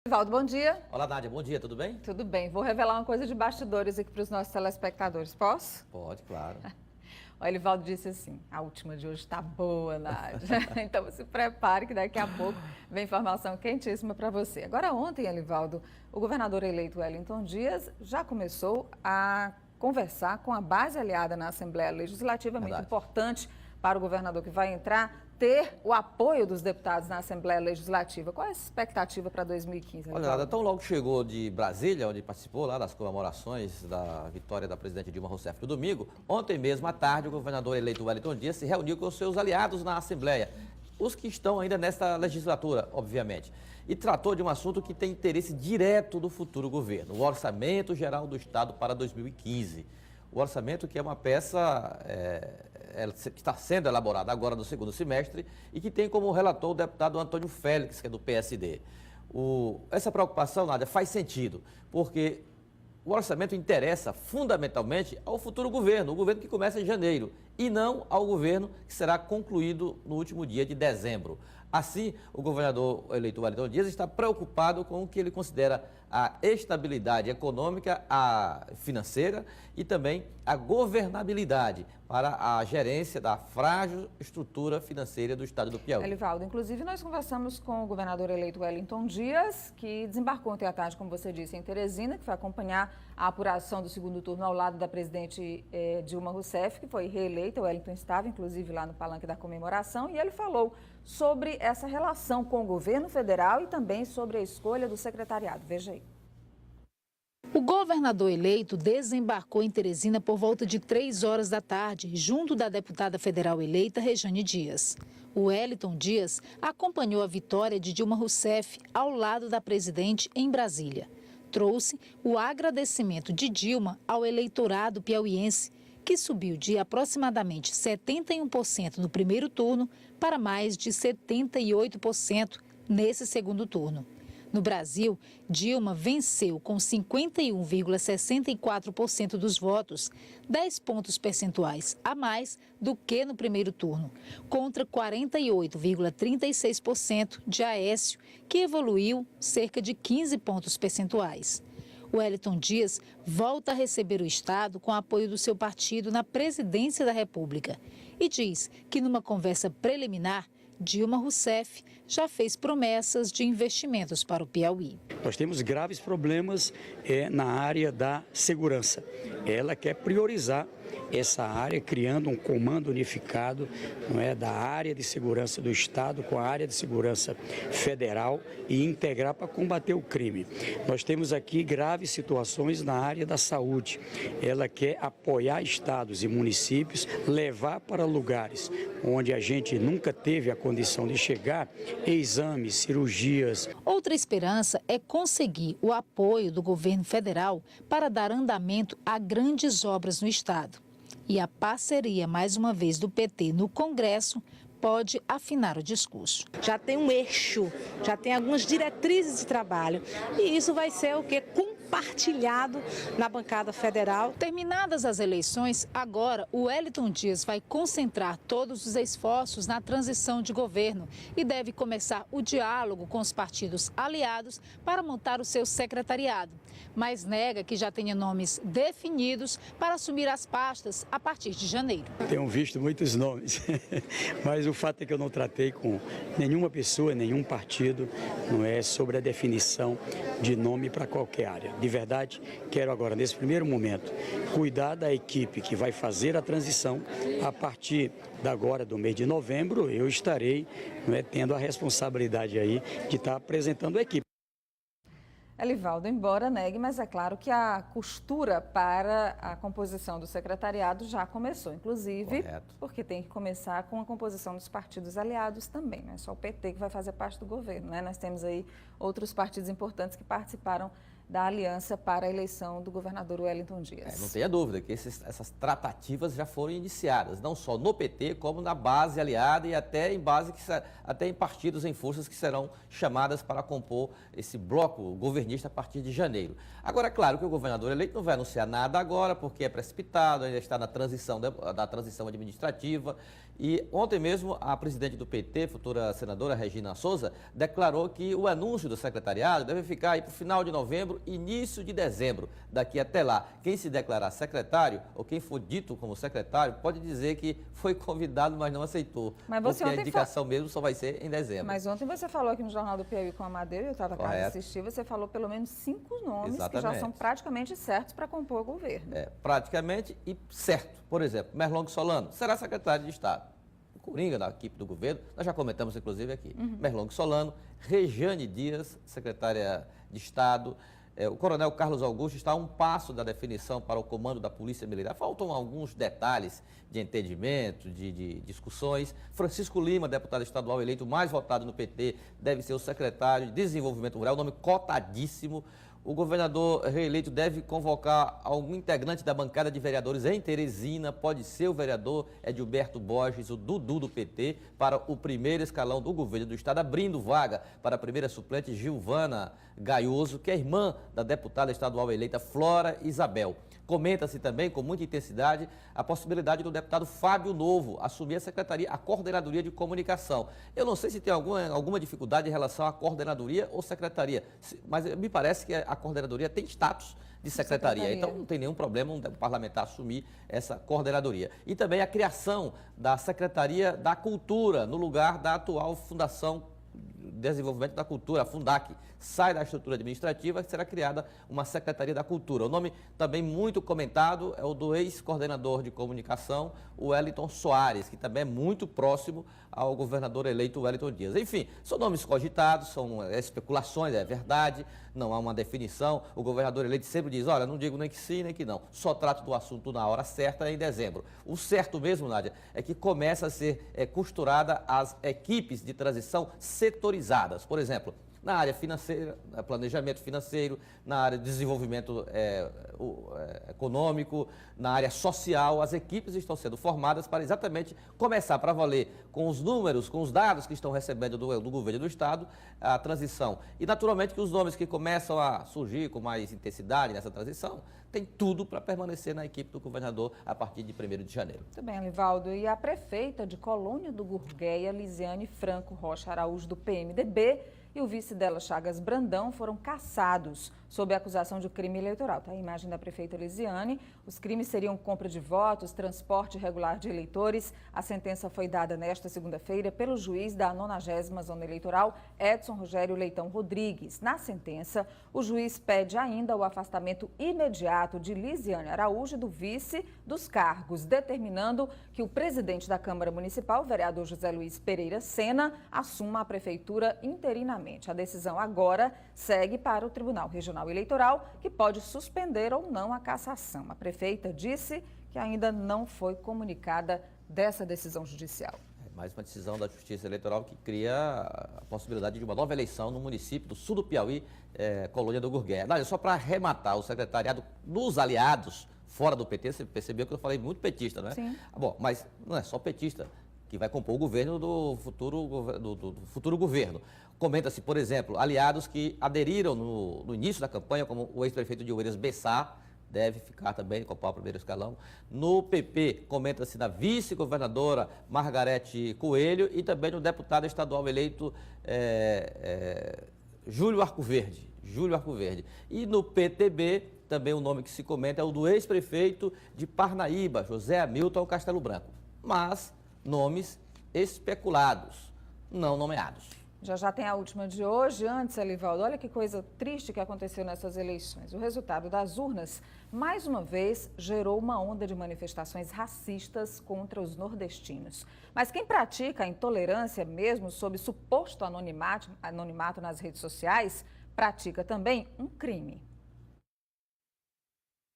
Elivaldo, bom dia. Olá, Nádia, bom dia, tudo bem? Tudo bem. Vou revelar uma coisa de bastidores aqui para os nossos telespectadores. Posso? Pode, claro. O Elivaldo disse assim, a última de hoje está boa, Nádia. Então se prepare que daqui a pouco vem informação quentíssima para você. Agora ontem, Elivaldo, o governador eleito Wellington Dias já começou a conversar com a base aliada na Assembleia Legislativa, muito importante para o governador que vai entrar, ter o apoio dos deputados na Assembleia Legislativa. Qual é a expectativa para 2015? Olha, Nada, tão logo chegou de Brasília, onde participou lá das comemorações da vitória da presidente Dilma Rousseff no domingo, ontem mesmo à tarde o governador eleito Wellington Dias se reuniu com os seus aliados na Assembleia, os que estão ainda nesta legislatura, obviamente, e tratou de um assunto que tem interesse direto do futuro governo, o Orçamento Geral do Estado para 2015. O orçamento que é uma peça que está sendo elaborada agora no segundo semestre e que tem como relator o deputado Antônio Félix, que é do PSD. Essa preocupação, Nádia, faz sentido, porque o orçamento interessa fundamentalmente ao futuro governo, o governo que começa em janeiro, e não ao governo que será concluído no último dia de dezembro. Assim, o governador eleito Wellington Dias está preocupado com o que ele considera a estabilidade econômica, a financeira e também a governabilidade para a gerência da frágil estrutura financeira do estado do Piauí. Elivaldo, inclusive nós conversamos com o governador eleito Wellington Dias, que desembarcou ontem à tarde, como você disse, em Teresina, que foi acompanhar a apuração do segundo turno ao lado da presidente Dilma Rousseff, que foi reeleita. O Wellington estava, inclusive, lá no palanque da comemoração, e ele falou sobre essa relação com o governo federal e também sobre a escolha do secretariado. Veja aí. O governador eleito desembarcou em Teresina por volta de 3 horas da tarde, junto da deputada federal eleita Rejane Dias. O Wellington Dias acompanhou a vitória de Dilma Rousseff ao lado da presidente em Brasília. Trouxe o agradecimento de Dilma ao eleitorado piauiense, que subiu de aproximadamente 71% no primeiro turno para mais de 78% nesse segundo turno. No Brasil, Dilma venceu com 51,64% dos votos, 10 pontos percentuais a mais do que no primeiro turno, contra 48,36% de Aécio, que evoluiu cerca de 15 pontos percentuais. Wellington Dias volta a receber o Estado com apoio do seu partido na presidência da República e diz que numa conversa preliminar, Dilma Rousseff já fez promessas de investimentos para o Piauí. Nós temos graves problemas na área da segurança. Ela quer priorizar essa área, criando um comando unificado, não é, da área de segurança do Estado com a área de segurança federal e integrar para combater o crime. Nós temos aqui graves situações na área da saúde. Ela quer apoiar estados e municípios, levar para lugares onde a gente nunca teve a condição de chegar, exames, cirurgias. Outra esperança é conseguir o apoio do governo federal para dar andamento a grandes obras no Estado. E a parceria, mais uma vez, do PT no Congresso pode afinar o discurso. Já tem um eixo, já tem algumas diretrizes de trabalho e isso vai ser o quê? Compartilhado na bancada federal. Terminadas as eleições, agora o Wellington Dias vai concentrar todos os esforços na transição de governo e deve começar o diálogo com os partidos aliados para montar o seu secretariado, mas nega que já tenha nomes definidos para assumir as pastas a partir de janeiro. Tenho visto muitos nomes, mas o fato é que eu não tratei com nenhuma pessoa, nenhum partido, não é sobre a definição de nome para qualquer área. De verdade, quero agora, nesse primeiro momento, cuidar da equipe que vai fazer a transição. A partir do mês de novembro, eu estarei, não é, tendo a responsabilidade aí de estar apresentando a equipe. Elivaldo, embora negue, mas é claro que a costura para a composição do secretariado já começou, inclusive, porque tem que começar com a composição dos partidos aliados também, não é só o PT que vai fazer parte do governo, né? Nós temos aí outros partidos importantes que participaram da aliança para a eleição do governador Wellington Dias. Não tenha dúvida que essas tratativas já foram iniciadas, não só no PT, como na base aliada e até em partidos, em forças que serão chamadas para compor esse bloco governista a partir de janeiro. Agora, é claro que o governador eleito não vai anunciar nada agora, porque é precipitado, ainda está na transição administrativa. E ontem mesmo, a presidente do PT, futura senadora Regina Souza, declarou que o anúncio do secretariado deve ficar aí para o final de novembro, início de dezembro. Daqui até lá, quem se declarar secretário, ou quem for dito como secretário, pode dizer que foi convidado, mas não aceitou. Mas você porque a indicação mesmo só vai ser em dezembro. Mas ontem você falou aqui no Jornal do Piauí com a Amadeu, eu estava cá assistir, você falou pelo menos 5 nomes que já são praticamente certos para compor o governo. Praticamente e certo. Por exemplo, Merlong Solano será secretário de Estado. O Coringa, da equipe do governo, nós já comentamos inclusive aqui. Merlong Solano, Rejane Dias, secretária de Estado. O coronel Carlos Augusto está a um passo da definição para o comando da Polícia Militar. Faltam alguns detalhes de entendimento, de discussões. Francisco Lima, deputado estadual eleito mais votado no PT, deve ser o secretário de Desenvolvimento Rural, nome cotadíssimo. O governador reeleito deve convocar algum integrante da bancada de vereadores em Teresina, pode ser o vereador Edilberto Borges, o Dudu do PT, para o primeiro escalão do governo do estado, abrindo vaga para a primeira suplente Gilvana Gaioso, que é irmã da deputada estadual eleita Flora Isabel. Comenta-se também, com muita intensidade, a possibilidade do deputado Fábio Novo assumir a coordenadoria de comunicação. Eu não sei se tem alguma dificuldade em relação à coordenadoria ou secretaria, mas me parece que a coordenadoria tem status de secretaria. Então não tem nenhum problema um parlamentar assumir essa coordenadoria. E também a criação da Secretaria da Cultura, no lugar da atual Fundação Desenvolvimento da Cultura, a Fundac, sai da estrutura administrativa e será criada uma Secretaria da Cultura. O nome também muito comentado é o do ex-coordenador de comunicação, o Wellington Soares, que também é muito próximo ao governador eleito Wellington Dias. Enfim, são nomes cogitados, são especulações, é verdade, não há uma definição. O governador eleito sempre diz, olha, não digo nem que sim, nem que não, só trato do assunto na hora certa, em dezembro. O certo mesmo, Nádia, é que começa a ser costurada as equipes de transição setorizadas. Por exemplo, na área financeira, planejamento financeiro, na área de desenvolvimento econômico, na área social, as equipes estão sendo formadas para exatamente começar para valer com os números, com os dados que estão recebendo do governo do estado, a transição. E naturalmente que os nomes que começam a surgir com mais intensidade nessa transição, tem tudo para permanecer na equipe do governador a partir de 1º de janeiro. Muito bem, Alivaldo. E a prefeita de Colônia do Gurgueia, Lisiane Franco Rocha Araújo, do PMDB, e o vice dela, Chagas Brandão, foram cassados sob a acusação de crime eleitoral. Está a imagem da prefeita Lisiane. Os crimes seriam compra de votos, transporte irregular de eleitores. A sentença foi dada nesta segunda-feira pelo juiz da 90ª Zona Eleitoral, Edson Rogério Leitão Rodrigues. Na sentença, o juiz pede ainda o afastamento imediato de Lisiane Araújo e do vice dos cargos, determinando que o presidente da Câmara Municipal, o vereador José Luiz Pereira Sena, assuma a prefeitura interinamente. A decisão agora segue para o Tribunal Regional Eleitoral, que pode suspender ou não a cassação. A prefeita disse que ainda não foi comunicada dessa decisão judicial. Mais uma decisão da Justiça Eleitoral que cria a possibilidade de uma nova eleição no município do sul do Piauí, Colônia do Gurgueia. Só para arrematar o secretariado dos aliados fora do PT, você percebeu que eu falei muito petista, não é? Sim. Bom, mas não é só petista que vai compor o governo do futuro governo. Comenta-se, por exemplo, aliados que aderiram no início da campanha, como o ex-prefeito de Oeiras, Bessá, deve ficar também, compor o primeiro escalão. No PP, comenta-se da vice-governadora Margarete Coelho e também no deputado estadual eleito Júlio Arcoverde. E no PTB, também o nome que se comenta é o do ex-prefeito de Parnaíba, José Hamilton Castelo Branco. Mas nomes especulados, não nomeados. Já tem a última de hoje. Antes, Alivaldo, olha que coisa triste que aconteceu nessas eleições. O resultado das urnas, mais uma vez, gerou uma onda de manifestações racistas contra os nordestinos. Mas quem pratica a intolerância mesmo sob suposto anonimato nas redes sociais, pratica também um crime.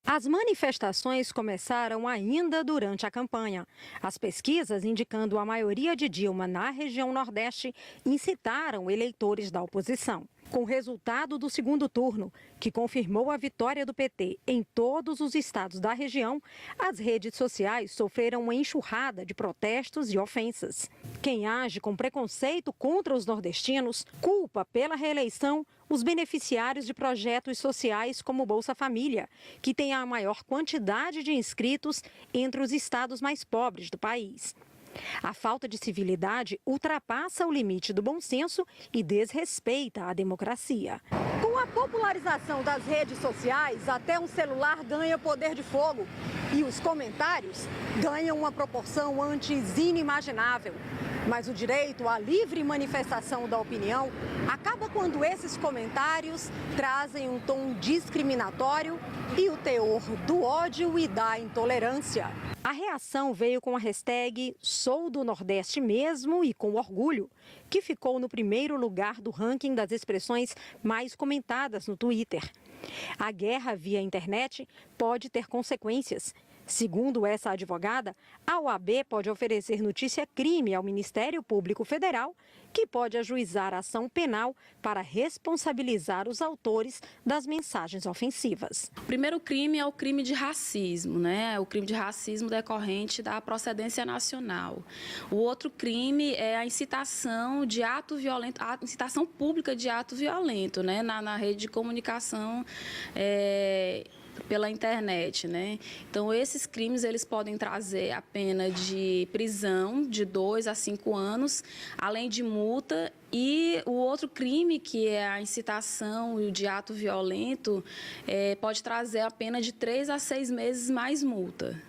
As manifestações começaram ainda durante a campanha. As pesquisas indicando a maioria de Dilma na região Nordeste incitaram eleitores da oposição. Com o resultado do segundo turno, que confirmou a vitória do PT em todos os estados da região, as redes sociais sofreram uma enxurrada de protestos e ofensas. Quem age com preconceito contra os nordestinos culpa pela reeleição os beneficiários de projetos sociais como Bolsa Família, que tem a maior quantidade de inscritos entre os estados mais pobres do país. A falta de civilidade ultrapassa o limite do bom senso e desrespeita a democracia. Com a popularização das redes sociais, até um celular ganha poder de fogo. E os comentários ganham uma proporção antes inimaginável. Mas o direito à livre manifestação da opinião acaba quando esses comentários trazem um tom discriminatório e o teor do ódio e da intolerância. A reação veio com a hashtag Sou do Nordeste mesmo e com orgulho, que ficou no primeiro lugar do ranking das expressões mais comentadas no Twitter. A guerra via internet pode ter consequências. Segundo essa advogada, a OAB pode oferecer notícia-crime ao Ministério Público Federal, que pode ajuizar ação penal para responsabilizar os autores das mensagens ofensivas. O primeiro crime é o crime de racismo, né? O crime de racismo decorrente da procedência nacional. O outro crime é a incitação de ato violento, a incitação pública de ato violento, né? Na rede de comunicação pela internet, né? Então, esses crimes, eles podem trazer a pena de prisão de 2 a 5 anos, além de multa. E o outro crime, que é a incitação de ato violento, pode trazer a pena de 3 a 6 meses mais multa.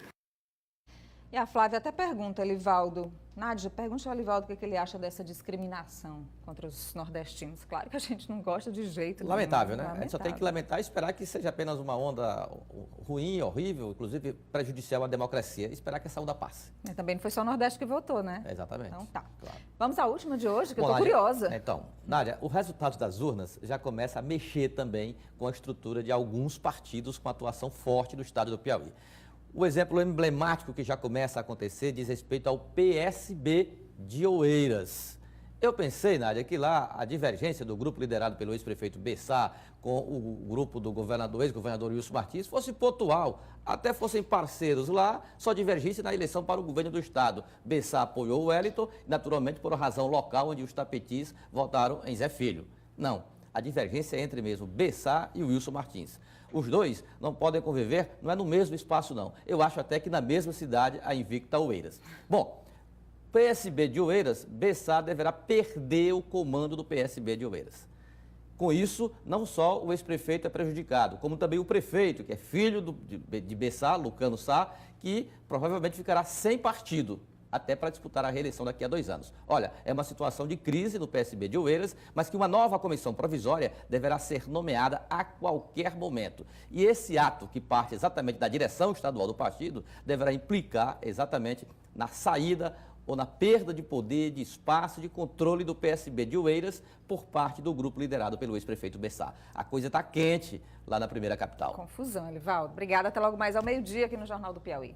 E a Flávia até pergunta, Elivaldo. Nádia, pergunte ao Elivaldo o que ele acha dessa discriminação contra os nordestinos. Claro que a gente não gosta de jeito nenhum. Lamentável, né? Lamentável. A gente só tem que lamentar e esperar que seja apenas uma onda ruim, horrível, inclusive prejudicial à democracia. E esperar que essa onda passe. E também não foi só o Nordeste que votou, né? Exatamente. Então tá. Claro. Vamos à última de hoje, que Bom, eu estou Nádia, curiosa. Então, Nádia, o resultado das urnas já começa a mexer também com a estrutura de alguns partidos com atuação forte no estado do Piauí. O exemplo emblemático que já começa a acontecer diz respeito ao PSB de Oeiras. Eu pensei, Nádia, que lá a divergência do grupo liderado pelo ex-prefeito Bessá com o grupo do ex-governador Wilson Martins fosse pontual, até fossem parceiros lá, só divergisse na eleição para o governo do estado. Bessá apoiou o Wellington, naturalmente por uma razão local, onde os tapetis votaram em Zé Filho. Não, a divergência é entre mesmo Bessá e o Wilson Martins. Os dois não podem conviver, não é no mesmo espaço, não. Eu acho até que na mesma cidade, a invicta Oeiras. Bom, PSB de Oeiras, Bessá deverá perder o comando do PSB de Oeiras. Com isso, não só o ex-prefeito é prejudicado, como também o prefeito, que é filho de Bessá, Lucano Sá, que provavelmente ficará sem partido, até para disputar a reeleição daqui a 2 anos. Olha, é uma situação de crise no PSB de Oeiras, mas que uma nova comissão provisória deverá ser nomeada a qualquer momento. E esse ato, que parte exatamente da direção estadual do partido, deverá implicar exatamente na saída ou na perda de poder, de espaço, de controle do PSB de Oeiras por parte do grupo liderado pelo ex-prefeito Bessá. A coisa está quente lá na primeira capital. Confusão, Elivaldo. Obrigada. Até logo mais ao meio-dia aqui no Jornal do Piauí.